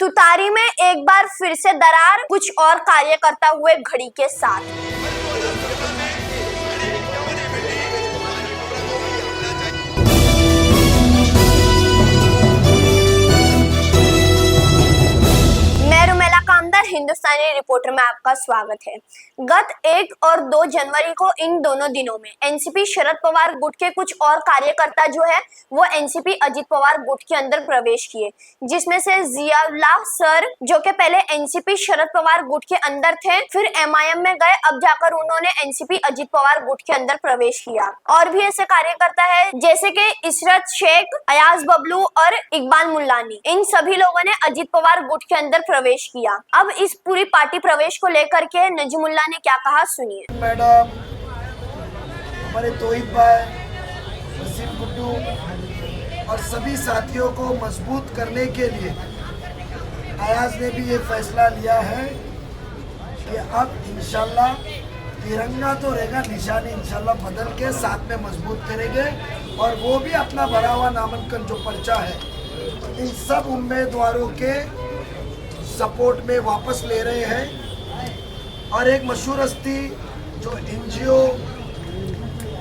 तुतारी में एक बार फिर से दरार, कुछ और कार्य करता हुए घड़ी के साथ। हिंदुस्तानी रिपोर्टर में आपका स्वागत है। गत 1 और 2 जनवरी को इन दोनों दिनों में एनसीपी शरद पवार गुट के कुछ और कार्यकर्ता जो है वो एनसीपी अजित पवार गुट के अंदर प्रवेश किए, जिसमें से जियाउल्लाह सर जो के पहले एनसीपी शरद पवार गुट के अंदर थे, फिर एमआईएम में गए, अब जाकर उन्होंने एनसीपी अजित पवार गुट के अंदर प्रवेश किया। और भी ऐसे कार्यकर्ता है जैसे कि इशरत शेख, अयाज बबलू और इकबाल मुल्लानी, इन सभी लोगों ने अजित पवार गुट के अंदर प्रवेश किया। अब इस पूरी पार्टी प्रवेश को लेकर के नजीमुल्लाह ने क्या कहा, सुनिए। मैडम, हमारे तोहिद भाई, वसीम गुड्डू और सभी साथियों को मजबूत करने के लिए अयाज ने भी ये फैसला लिया है कि अब इंशाल्लाह तिरंगा तो रहेगा, निशानी इंशाल्लाह बदल के साथ में मजबूत करेंगे। और वो भी अपना भरा हुआ नामांकन जो पर्चा है इन सब उम्मीदवारों के सपोर्ट में वापस ले रहे हैं। और एक मशहूर हस्ती जो एनजीओ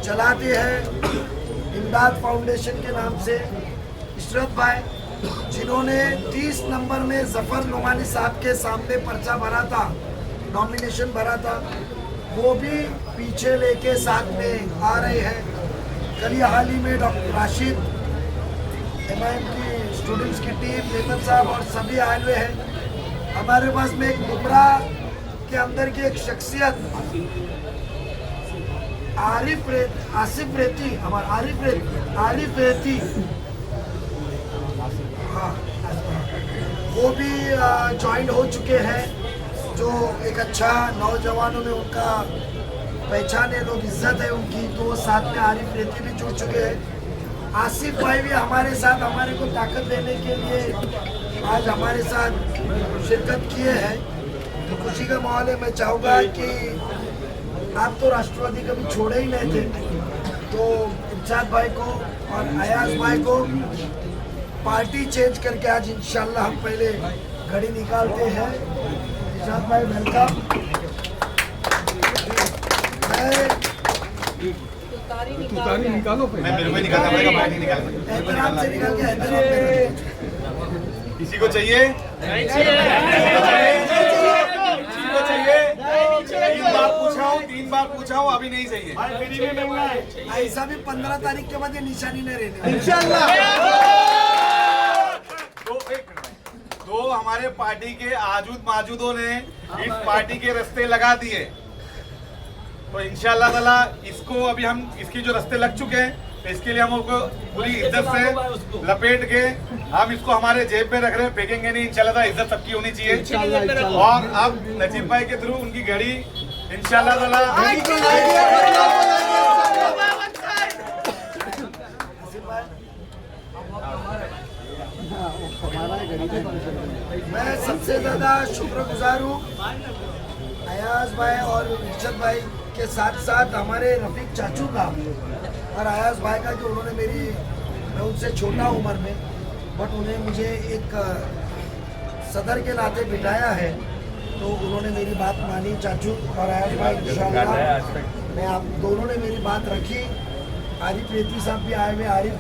चलाते हैं इमदाद फाउंडेशन के नाम से, इशरत भाई, जिन्होंने 30 नंबर में जफर नुमानी साहब के सामने पर्चा भरा था, नॉमिनेशन भरा था, वो भी पीछे लेके साथ में आ रहे हैं। कल हाल ही में डॉक्टर राशिद, एमआईएम की स्टूडेंट्स की टीम, मेमन साहब और सभी आए हुए हैं। हमारे पास में एक मुमरा के अंदर की एक शख्सियत आरिफ रेती, हाँ, वो भी ज्वाइन हो चुके हैं, जो एक अच्छा नौजवानों में उनका पहचान है, लोग इज्जत है उनकी, तो साथ में आरिफ रेती भी जुड़ चुके हैं। आसिफ भाई भी हमारे साथ, हमारे को ताकत देने के लिए आज हमारे साथ शिरकत किए हैं, तो खुशी का माहौल है। मैं चाहूँगा कि आप तो राष्ट्रवादी कभी छोड़े ही नहीं थे, तो इमशाद भाई को और अयाज भाई को पार्टी चेंज करके आज इंशाल्लाह हम पहले घड़ी निकालते हैं। इमशाद भाई वेलकम। तुतारी निकालो, मेरे को निकालना पड़ेगा, पार्टी निकालना, एहतराम से निकाल के एहतराम में किसी को चाहिए, तीन बार पूछा हूँ, अभी नहीं चाहिए। ऐसा भी 15 तारीख के बाद ये निशानी नहीं रहने इंशाल्लाह। तो हमारे पार्टी के आजूद माजूदों ने इस पार्टी के रास्ते लगा दिए, तो इंशाल्लाह ताला इसको अभी हम, इसके जो रास्ते लग चुके हैं, तो इसके लिए हम उसको पूरी इज्जत से लपेट के हम इसको हमारे जेब में रख रहे हैं, फेंकेंगे नहीं इंशाल्लाह। इज्जत सबकी होनी चाहिए। और अब नजीब भाई के थ्रू उनकी घड़ी इंशाल्लाह ताला मैं सबसे ज्यादा शुक्रगुजार हूँ अयाज भाई और इशरत भाई के साथ साथ हमारे रफीक चाचू का और अयाज भाई का, जो उन्होंने मैं उनसे छोटा उम्र में, बट उन्हें मुझे एक सदर के नाते बिठाया है, तो उन्होंने मेरी बात मानी, चाचू और अयाज भाई। इंशाल्लाह मैं आप दोनों ने मेरी बात रखी। आरिफ रेती साहब भी आए हुए, आरिफ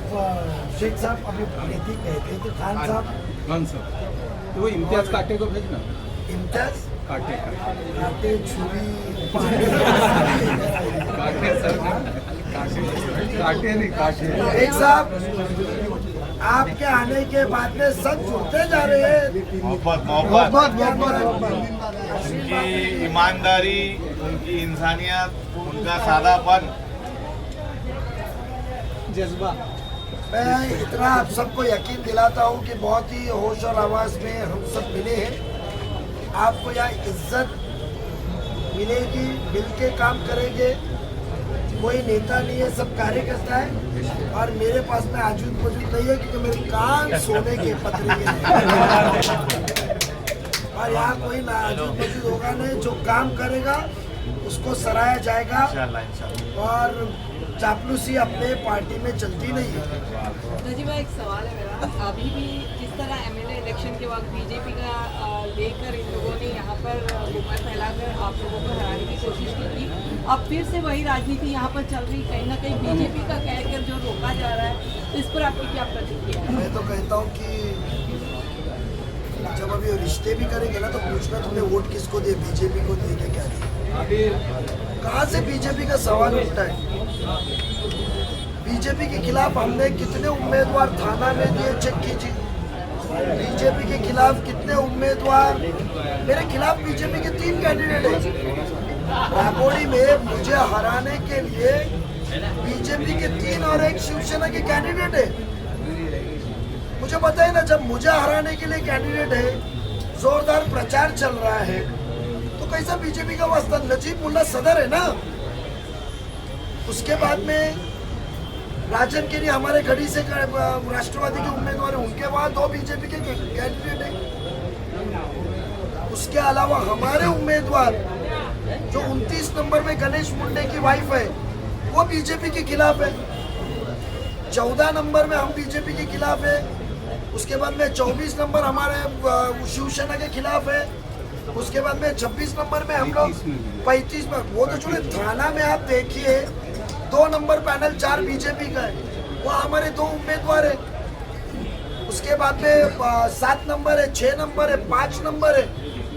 शेख साहब, अभी रेती कहते थे, खान साहब, तो वो इम्तियाज काटे को भेजना, इम्तियाज काटे छुरी काटे नहीं काटे। एक साहब, आपके आने के बाद में सब जुड़ते जा रहे हैं। मोहब्बत उनकी ईमानदारी, उनकी इंसानियत, उनका सादापन, जज्बा, मैं इतना आप सबको यकीन दिलाता हूँ कि बहुत ही होश और आवाज़ में हम सब मिले हैं। आपको यहाँ इज्जत मिलेगी, मिल के काम करेंगे। कोई नेता नहीं है, सब कार्यकर्ता है। और मेरे पास में आजूद मौजूद नहीं है, क्योंकि मेरे कान सोने के पत्रिके हैं। और यहाँ कोई ना आजूद मौजूद होगा नहीं, जो काम करेगा उसको सराहा जाएगा। और चापलूसी अपने पार्टी में चलती नहीं है। नजीबा, एक सवाल है मेरा, अभी भी जिस तरह एमएलए इलेक्शन के वक्त बीजेपी का लेकर इन लोगों ने यहाँ पर गुमराह फैलाकर आप लोगों को हराने की कोशिश की थी, अब फिर से वही राजनीति यहाँ पर चल रही, कहीं ना कहीं बीजेपी का कहकर जो रोका जा रहा है, तो इस पर आपकी क्या प्रतिक्रिया है? मैं तो कहता हूँ कि जब अभी रिश्ते भी करेंगे ना तो पूछना तुमने वोट किसको दिए, बीजेपी को दिए क्या दिए? कहाँ से बीजेपी का सवाल उठता है? बीजेपी के खिलाफ हमने कितने उम्मीदवार थाना में दिए, चेक कीजिए। बीजेपी के खिलाफ कितने उम्मीदवार, मेरे खिलाफ बीजेपी के 3 कैंडिडेट हैं राकोड़ी में। मुझे हराने के लिए बीजेपी के 3 और 1 शिवसेना के कैंडिडेट है। मुझे पता है ना, जब मुझे हराने के लिए कैंडिडेट है, जोरदार प्रचार चल रहा है, तो कैसा बीजेपी का वास्ता? नजीब मुल्ला सदर है ना। उसके बाद में राजन के लिए हमारे गढ़ी से राष्ट्रवादी के उम्मीदवार हैं, उनके बाद 2 बीजेपी के कैंडिडेट हैं। उसके अलावा हमारे उम्मीदवार जो 29 नंबर में गणेश मुंडे की वाइफ है, वो बीजेपी के खिलाफ है। 14 नंबर में हम बीजेपी के खिलाफ है। उसके बाद में 24 नंबर हमारे शिवसेना के खिलाफ है। उसके बाद में 26 नंबर में हम लोग 35 में, वो तो छोड़े, थाना में आप देखिए 2 नंबर पैनल 4 बीजेपी का है, वो हमारे 2 उम्मीदवार है। उसके बाद में 7 नंबर है, 6 नंबर है, 5 नंबर है,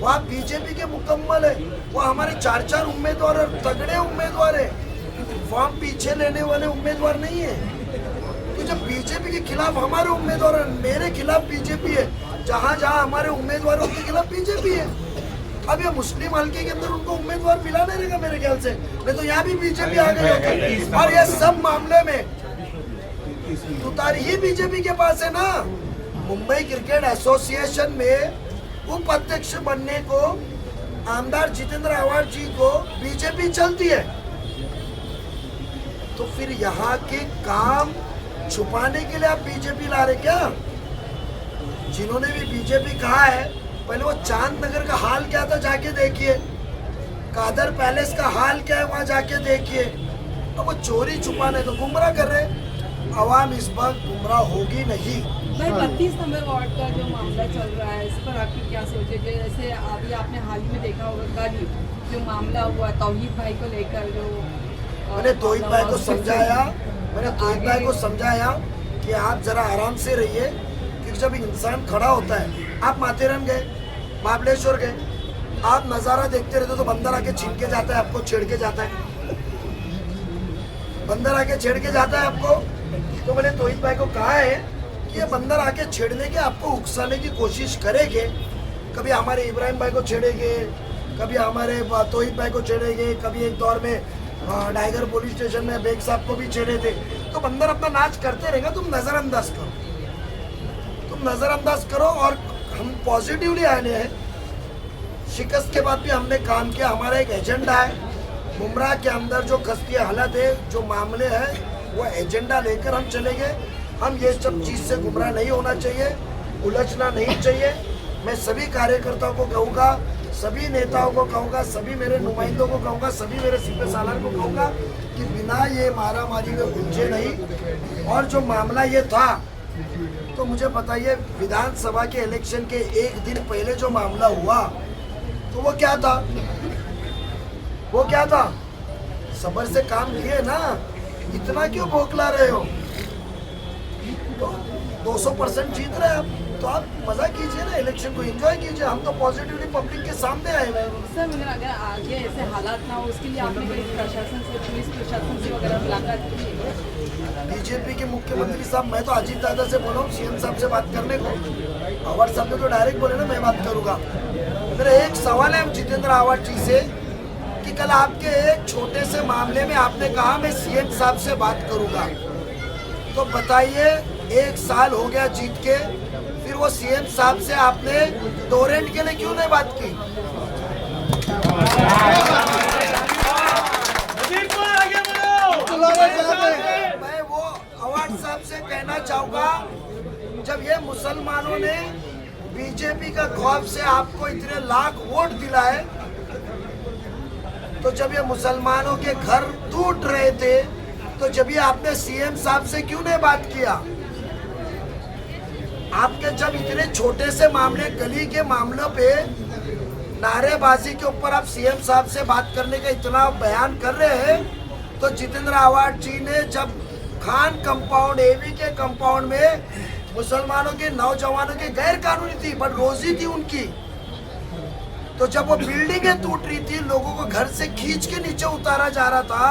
वहाँ बीजेपी के मुकम्मल है, वो हमारे 4-4 उम्मीदवार और तगड़े उम्मीदवार है, फॉर्म पीछे लेने वाले उम्मीदवार नहीं है। तो जब बीजेपी के खिलाफ हमारे उम्मीदवार है, मेरे खिलाफ बीजेपी है, जहाँ जहाँ हमारे उम्मीदवार है उनके खिलाफ बीजेपी है। अब ये मुस्लिम हल्के के अंदर उनको उम्मीदवार मिला नहीं रहेगा मेरे ख्याल से, नहीं तो यहाँ भी बीजेपी आ गई होगी। और ये सब मामले में तुतारी ही बीजेपी के पास है ना। मुंबई क्रिकेट एसोसिएशन में उपाध्यक्ष बनने को आमदार जितेंद्र आव्हाड जी को बीजेपी चलती है, तो फिर यहाँ के काम छुपाने के लिए आप बीजेपी ला रहे क्या? जिन्होंने भी बीजेपी कहा है, पहले वो चांद नगर का हाल क्या था जाके देखिए, कादर पैलेस का हाल क्या है वहाँ जाके देखिए। अब वो चोरी छुपाने तो गुमराह कर रहे, आवाम इस बार गुमराह होगी नहीं। भाई 32 नंबर वार्ड का जो मामला चल रहा है, इस पर आपकी क्या सोच है? जैसे अभी आपने हाल ही में देखा होगा, कल ही जो मामला हुआ तौहीद भाई को लेकर, जो मैंने तौहीद भाई को समझाया, कि आप जरा आराम से रहिए, क्योंकि जब इंसान खड़ा होता है, आप माथेरन गए, महाबलेश्वर गए, आप नज़ारा देखते रहते तो बंदर आके छीन के जाता है, आपको छेड़ के जाता है, बंदर आके छेड़ के जाता है आपको। तो मैंने तौहीद भाई को कहा है कि ये बंदर आके छेड़ने के, आपको उकसाने की कोशिश करेंगे, कभी हमारे इब्राहिम भाई को छेड़ेंगे, कभी हमारे तौहीद भाई को छेड़ेंगे, कभी एक दौर में टाइगर पुलिस स्टेशन में बेग साहब को भी छेड़े थे। तो बंदर अपना नाच करते रहेंगे, तुम नज़रअंदाज करो, और हम पॉजिटिवली आने हैं। शिकस्त के बाद भी हमने काम किया, हमारा एक एजेंडा है। मुमरा के अंदर जो खस्ती हालत है, जो मामले हैं, वो एजेंडा लेकर हम चलेंगे। हम ये सब चीज़ से गुमराह नहीं होना चाहिए, उलझना नहीं चाहिए। मैं सभी कार्यकर्ताओं को कहूँगा, सभी नेताओं को कहूँगा, सभी मेरे नुमाइंदों को कहूँगा, सभी मेरे सिपह सालार को कहूँगा कि बिना ये मारामारी में उलझे नहीं। और जो मामला ये था, तो मुझे बताइए, विधानसभा के इलेक्शन के 1 दिन पहले जो मामला हुआ, तो वो क्या था? सब्र से काम किए ना, इतना क्यों भोंकला रहे हो? तो 200% जीत रहे हैं आप, तो आप मजा कीजिए ना, इलेक्शन को एंजॉय कीजिए। हम तो पॉजिटिवली पब्लिक के सामने आए हुए हैं। सर, मुझे अगर आगे ऐसे हालात ना हो, उसके लिए आपने कोई प्रशासन से, पुलिस प्रशासन से वगैरह मुलाकात की है? बीजेपी के मुख्यमंत्री साहब, मैं तो अजीत दादा से बोला हूँ सीएम साहब से बात करने को। आव्हाड साहब ने तो डायरेक्ट बोले ना मैं बात करूँगा। मेरा एक सवाल है जितेंद्र आव्हाड जी से कि कल आपके एक छोटे से मामले में आपने कहा मैं सीएम साहब से बात करूँगा, तो बताइए 1 साल हो गया जीत के, फिर वो सीएम साहब से आपने 2 रेंट के लिए क्यों नहीं बात की? मैं वो आव्हाड साहब से कहना चाहूँगा, जब ये मुसलमानों ने बीजेपी का खौफ से आपको इतने लाख वोट दिलाए, तो जब ये मुसलमानों के घर टूट रहे थे, तो जब ये आपने सीएम साहब से क्यों नहीं बात किया? आपके जब इतने छोटे से मामले, गली के मामलों पे नारेबाजी के ऊपर आप सीएम साहब से बात करने का इतना बयान कर रहे हैं, तो जितेंद्र आव्हाड जी ने जब खान कंपाउंड, एवी के कंपाउंड में मुसलमानों के नौजवानों की गैर कानूनी थी बट रोजी थी उनकी, तो जब वो बिल्डिंगें टूट रही थी, लोगों को घर से खींच के नीचे उतारा जा रहा था,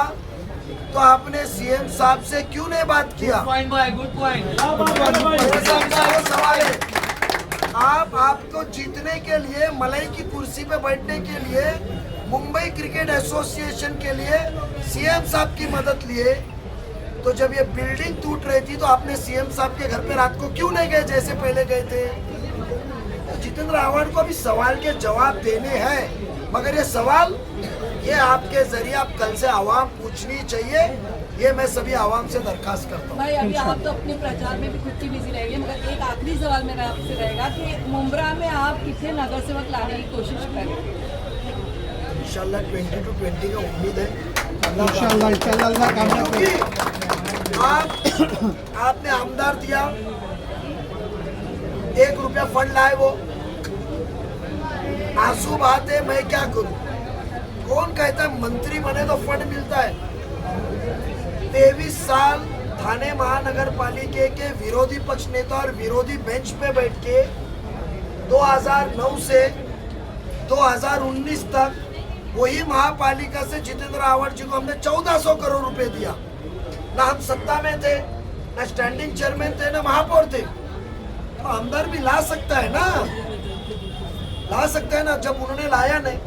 तो आपने सीएम साहब से क्यों नहीं बात किया? Good point. मेरा सवाल है, आपको जीतने के लिए, मलाई की कुर्सी पे बैठने के लिए, मुंबई क्रिकेट एसोसिएशन के लिए सीएम साहब की मदद लिए, तो जब ये बिल्डिंग टूट रही थी तो आपने सीएम साहब के घर पे रात को क्यों नहीं गए जैसे पहले गए थे? तो जितेंद्र आव्हाड को अभी सवाल के जवाब देने हैं, मगर ये सवाल ये आपके जरिए आप कल से आवाम पूछनी चाहिए, ये मैं सभी आवाम से दरखास्त करता हूँ। भाई अभी आप तो अपने प्रचार में भी खुद की बिजी रहेंगे, मगर एक आखिरी सवाल मेरा आपसे रहेगा कि मुंब्रा में आप कितने नगर सेवक लाने की कोशिश करें? इंशाल्लाह 20 to 20 का उम्मीद है। क्योंकि आपने आमदार दिया, 1 रुपया फंड लाए, वो आंसू बहाते, मैं क्या करूं? कौन कहता है मंत्री बने तो फंड मिलता है? 23 साल थाने महानगर पालिका के विरोधी पक्ष नेता और विरोधी बेंच पे बैठ के 2009 से 2019 तक वही महापालिका से जितेंद्र आव्हाड जी को हमने 1400 करोड़ रुपए दिया। ना हम सत्ता में थे, ना स्टैंडिंग चेयरमैन थे, ना महापौर थे, तो आमदार भी ला सकता है ना, ला सकता है ना। जब उन्होंने लाया नहीं,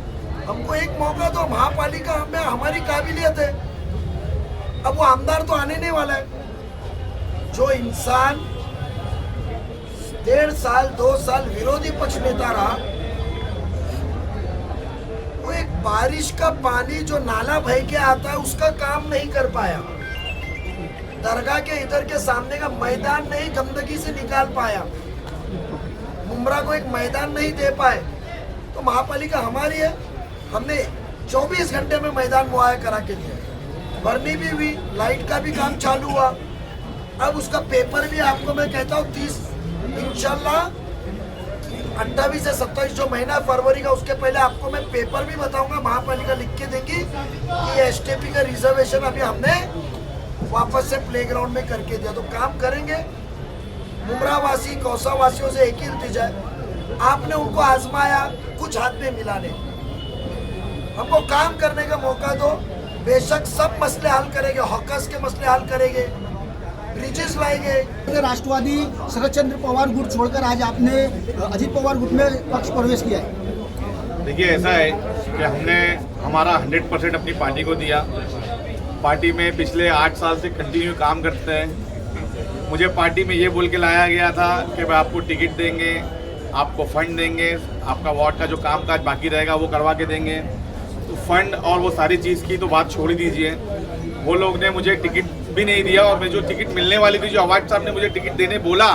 हमको एक मौका दो, महापालिका में हमारी काबिलियत है। अब वो आमदार तो आने नहीं वाला है। जो इंसान 1.5 साल 2 साल विरोधी पक्ष नेता रहा, वो एक बारिश का पानी जो नाला बह के आता है उसका काम नहीं कर पाया, दरगाह के इधर के सामने का मैदान नहीं गंदगी से निकाल पाया, मुंब्रा को एक मैदान नहीं दे पाए, तो महापालिका हमारी है। हमने 24 घंटे में मैदान मुहैया करा के दिया, भरनी भी हुई, लाइट का भी काम चालू हुआ। अब उसका पेपर भी आपको मैं कहता हूँ 30 इंशाल्लाह 28 से 27 जो महीना फरवरी का, उसके पहले आपको मैं पेपर भी बताऊंगा, महापालिका लिख के देगी कि ये एसटीपी का रिजर्वेशन अभी हमने वापस से प्लेग्राउंड में करके दिया, तो काम करेंगे। मुंब्रा वासी, कौसा वासियों से एक ही इल्तिजा है, आपने उनको आजमाया, कुछ हाथ में मिला नहीं, हमको काम करने का मौका दो। बेशक सब मसले हल करेंगे, हॉकर्स के मसले हल करेंगे, ब्रिजेस लाएंगे। राष्ट्रवादी शरद चंद्र पवार गुट छोड़कर आज आपने अजीत पवार गुट में पक्ष प्रवेश किया है। देखिए, ऐसा है कि हमने हमारा 100% अपनी पार्टी को दिया। पार्टी में पिछले 8 साल से कंटिन्यू काम करते हैं। मुझे पार्टी में ये बोल के लाया गया था कि भाई आपको टिकट देंगे, आपको फंड देंगे, आपका वार्ड का जो कामकाज बाकी रहेगा वो करवा के देंगे। तो फंड और वो सारी चीज़ की तो बात छोड़ ही दीजिए, वो लोग ने मुझे टिकट भी नहीं दिया, और मैं जो टिकट मिलने वाली थी, जो आव्हाड साहब ने मुझे टिकट देने बोला,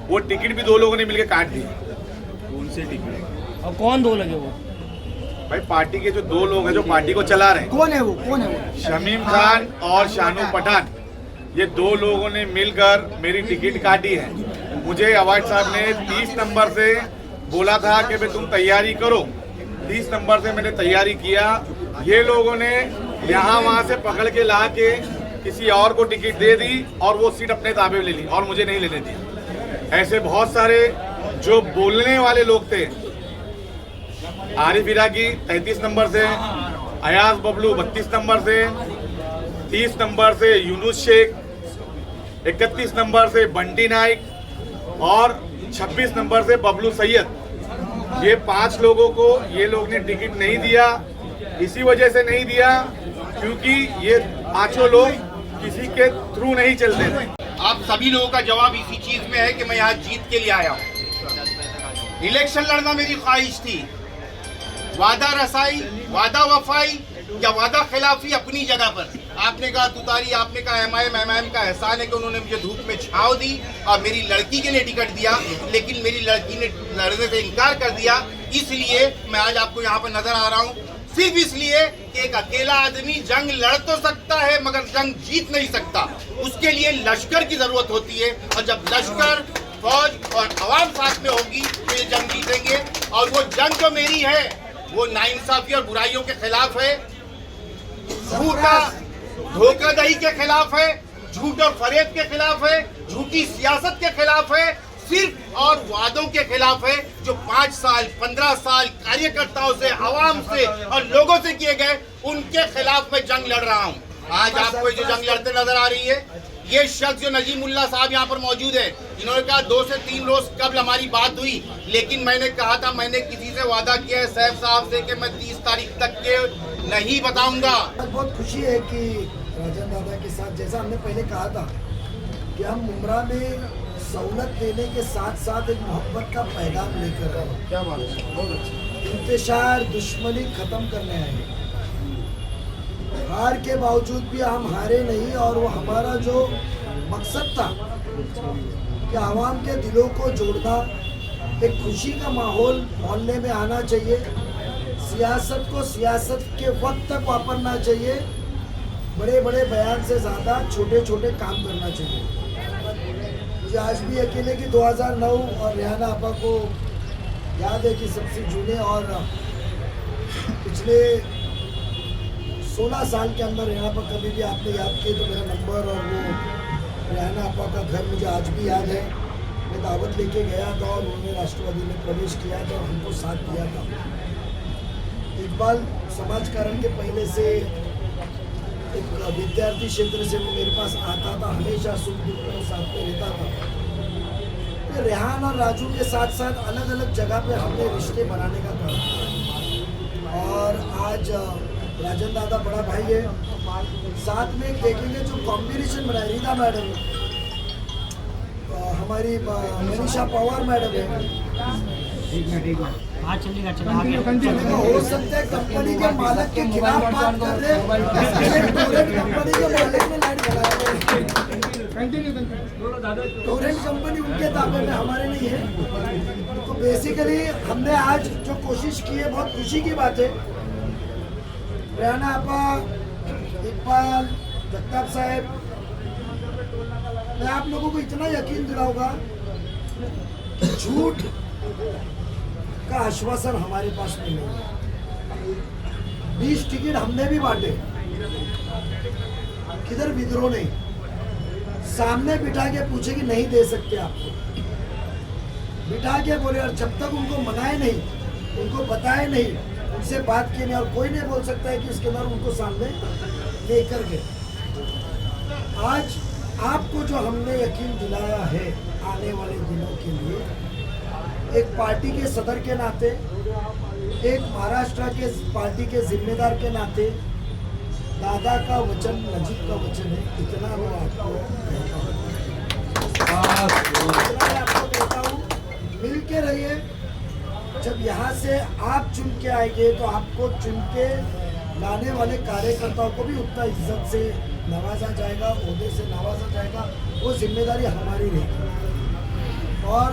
वो टिकट भी 2 लोगों ने मिलकर काट दी। कौन से टिकट और कौन 2 लगे? वो भाई पार्टी के जो 2 लोग हैं जो पार्टी को चला रहे हैं, कौन है वो? शमीम खान और शानू पठान, ये 2 लोगों ने मिलकर मेरी टिकट काटी है। मुझे आव्हाड साहब ने 30 नंबर से बोला था कि भाई तुम तैयारी करो, 30 नंबर से मैंने तैयारी किया। ये लोगों ने यहाँ वहाँ से पकड़ के ला के किसी और को टिकट दे दी और वो सीट अपने ताबे में ले ली और मुझे नहीं लेने दी। ऐसे बहुत सारे जो बोलने वाले लोग थे, आरिफ इराकी 33 नंबर से, अयाज बबलू 32 नंबर से, 30 नंबर से यूनुस शेख, 31 नंबर से बंटी नाइक और 26 नंबर से बबलू सैयद, ये 5 लोगों को ये लोग ने टिकट नहीं दिया। इसी वजह से नहीं दिया क्योंकि ये 5 लोग किसी के थ्रू नहीं चलते थे। आप सभी लोगों का जवाब इसी चीज में है कि मैं यहाँ जीत के लिए आया हूँ। इलेक्शन लड़ना मेरी ख्वाहिश थी, वादा रसाई, वादा वफाई या वादा खिलाफी अपनी जगह पर। आपने कहा तुतारी, आपने कहा एमआईएम का एहसान है कि उन्होंने मुझे धूप में छांव दी और मेरी लड़की के लिए टिकट दिया, लेकिन मेरी लड़की ने लड़ने से इनकार कर दिया। इसलिए मैं आज आपको यहाँ पर नजर आ रहा हूँ, सिर्फ इसलिए कि एक अकेला आदमी जंग लड़ तो सकता है मगर जंग जीत नहीं सकता। उसके लिए लश्कर की जरूरत होती है, और जब लश्कर फौज और आवाम साथ में होगी तो ये जंग जीतेंगे। और वो जंग जो मेरी है वो नाइंसाफी और बुराइयों के खिलाफ है, झूठा धोखाधड़ी के खिलाफ है, झूठ और फरेब के खिलाफ है, झूठी सियासत के खिलाफ है, सिर्फ और वादों के खिलाफ है जो 5 साल 15 साल कार्यकर्ताओं से, आवाम से और लोगों से किए गए, उनके खिलाफ मैं जंग लड़ रहा हूं। आज आपको जो जंग लड़ते नजर आ रही है, ये शख्स जो नजीमुल्लाह साहब यहाँ पर मौजूद है, इन्होंने कहा 2 से 3 रोज कबल हमारी बात हुई, लेकिन मैंने कहा था, मैंने किसी से वादा किया है सैफ साहब से कि मैं 30 तारीख तक के नहीं बताऊंगा। बहुत खुशी है कि राजन दादा के साथ, जैसा हमने पहले कहा था कि हम उम्रा में सहूलत देने के साथ साथ एक मोहब्बत का पैगाम लेकर आए। क्या बात है, इंतशार दुश्मनी खत्म करने आए। हार के बावजूद भी हम हारे नहीं, और वो हमारा जो मकसद था कि आवाम के दिलों को जोड़ना, एक खुशी का माहौल मोहल्ले में आना चाहिए, सियासत को सियासत के वक्त तक वापरना चाहिए, बड़े बड़े बयान से ज़्यादा छोटे छोटे काम करना चाहिए। मुझे आज भी अकेले की 2009 और रेहाना आपा को याद है कि सबसे जुड़े, और पिछले 16 साल के अंदर यहाँ पर कभी भी आपने याद किए तो मेरा नंबर और वो रेहाना आपा का घर मुझे आज भी याद है। मैं दावत लेके गया था और उन्होंने राष्ट्रवादी में प्रवेश किया था और हमको साथ दिया था। इकबाल समाज कारण के पहले से एक विद्यार्थी क्षेत्र से वो मेरे पास आता था, हमेशा सुख दुख में साथ में रहता था। रेहान और राजू के साथ साथ अलग अलग जगह पे हमने रिश्ते बनाने का काम, और आज राजन दादा बड़ा भाई है, साथ में देखेंगे जो कॉम्बिनेशन बनाए, रीता मैडम, हमारी मनीषा पवार मैडम है, हो सकता है कंपनी के मालिक के खिलाफ बात कर रहे हैं, कंपनी के मालिक ने लाइट लगाया, टोरेंट कंपनी उनके ताबे में, हमारे नहीं है। तो बेसिकली हमने आज जो कोशिश की है, बहुत खुशी की बात है। रेहाना आपा, इकबाल, जगताप साहब, मैं आप लोगों को इतना यकीन दिलाऊंगा, झूठ का आश्वासन हमारे पास में नहीं है। 20 टिकट हमने भी बांटे, किधर विद्रोह नहीं, सामने बिठा के पूछे कि नहीं दे सकते आपको, बिठा के बोले, और जब तक उनको मनाए नहीं, उनको बताए नहीं, उनसे बात किए नहीं, और कोई नहीं बोल सकता है कि उसके बाद उनको सामने लेकर गए। आज आपको जो हमने यकीन दिलाया है आने वाले दिनों के लिए, एक पार्टी के सदर के नाते, एक महाराष्ट्र के पार्टी के जिम्मेदार के नाते, दादा का वचन नजीब का वचन है, इतना मैं आपको कहता हूँ। मिल के रहिए, जब यहाँ से आप चुन के आएंगे तो आपको चुन के लाने वाले कार्यकर्ताओं को भी उतना इज्जत से नवाजा जाएगा, ओहदे से नवाजा जाएगा, वो जिम्मेदारी हमारी रहेगी। और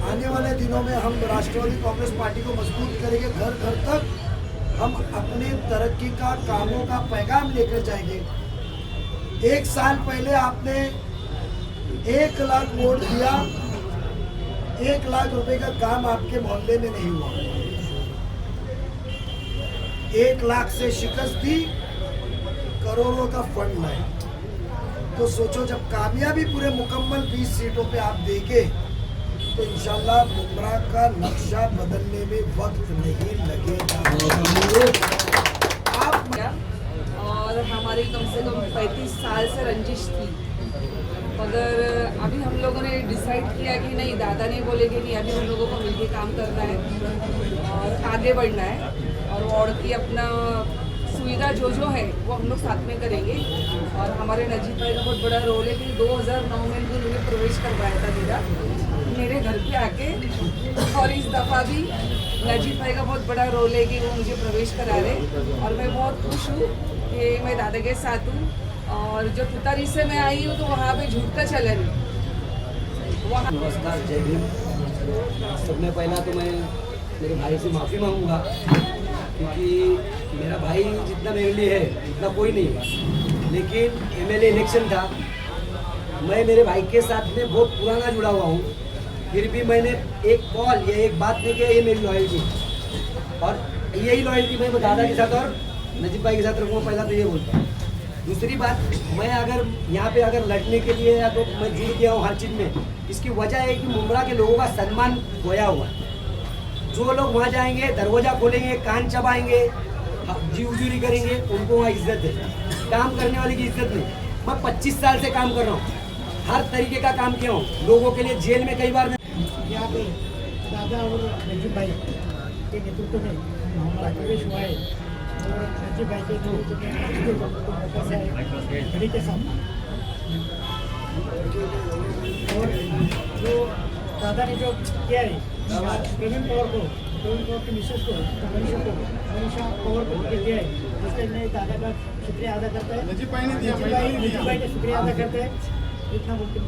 आने वाले दिनों में हम राष्ट्रवादी कांग्रेस पार्टी को मजबूत करेंगे, घर घर तक हम अपनी तरक्की का, कामों का पैगाम लेकर जाएंगे। 1 साल पहले आपने 1 लाख वोट दिया, 1 लाख रुपए का काम आपके मोहल्ले में नहीं हुआ, 1 लाख से शिकस्त दी, करोड़ों का फंड लाए। तो सोचो, जब कामयाबी पूरे मुकम्मल 20 सीटों पे आप देंगे तो इंशाल्लाह बुमराह का नक्शा बदलने में वक्त नहीं लगेगा। और हमारी कम से कम 35 साल से रंजिश थी, मगर अभी हम लोगों ने डिसाइड किया कि नहीं, दादा नहीं बोले कि नहीं, अभी हम लोगों को मिलके काम करना है और आगे बढ़ना है, और वार्ड की अपना सुविधा जो है वो हम लोग साथ में करेंगे। और हमारे नजीब भाई का बहुत बड़ा रोल है कि 2009 में उन्होंने प्रवेश करवाया था मेरे घर पे आके, और इस दफ़ा भी नजीब भाई का बहुत बड़ा रोल है कि वो मुझे प्रवेश करा रहे, और मैं बहुत खुश हूँ कि मैं दादा के साथ हूँ। और जो तुतारी से मैं आई हूँ तो वहाँ पे झूठ का चलन वहाँ। नमस्कार, जय भीम। सबने पहला तो मैं मेरे भाई से माफ़ी मांगूंगा, क्योंकि मेरा भाई जितना मेरे लिए है उतना कोई नहीं है। लेकिन MLA इलेक्शन था, मैं मेरे भाई के साथ में बहुत पुराना जुड़ा हुआ हूँ, फिर भी मैंने एक कॉल या एक बात नहीं किया, ये मेरी लॉयल्टी। और यही लॉयल्टी मैं दादा के साथ और नजीब भाई के साथ रखूँगा, पहला तो ये बोलता हूँ। दूसरी बात, मैं अगर यहाँ पे अगर लड़ने के लिए या तो मैं जुड़ गया हूँ हर चीज़ में, इसकी वजह है कि मुमरा के लोगों का सम्मान खोया हुआ है। जो लोग वहाँ जाएंगे, दरवाज़ा खोलेंगे, कान चबाएंगे, जी उजूरी करेंगे, उनको वहाँ इज्जत है। काम करने वाले की इज्जत नहीं। मैं 25 साल से काम कर रहा हूँ, हर तरीके का काम किया हूँ लोगों के लिए। जेल में कई बार यहाँ पे दादा और नजीब भाई के नेतृत्व में हमारा प्रवेश हुआ है और नजीब भाई के नेतृत्व में घड़ी के सामने और जो दादा ने जो किया है प्रवीण पवार की मिसेस को मनीषा पवार को दिया है, इसलिए मैं दादा का शुक्रिया अदा करता है। नजीब भाई का शुक्रिया अदा करते हैं। इतना बोल के है।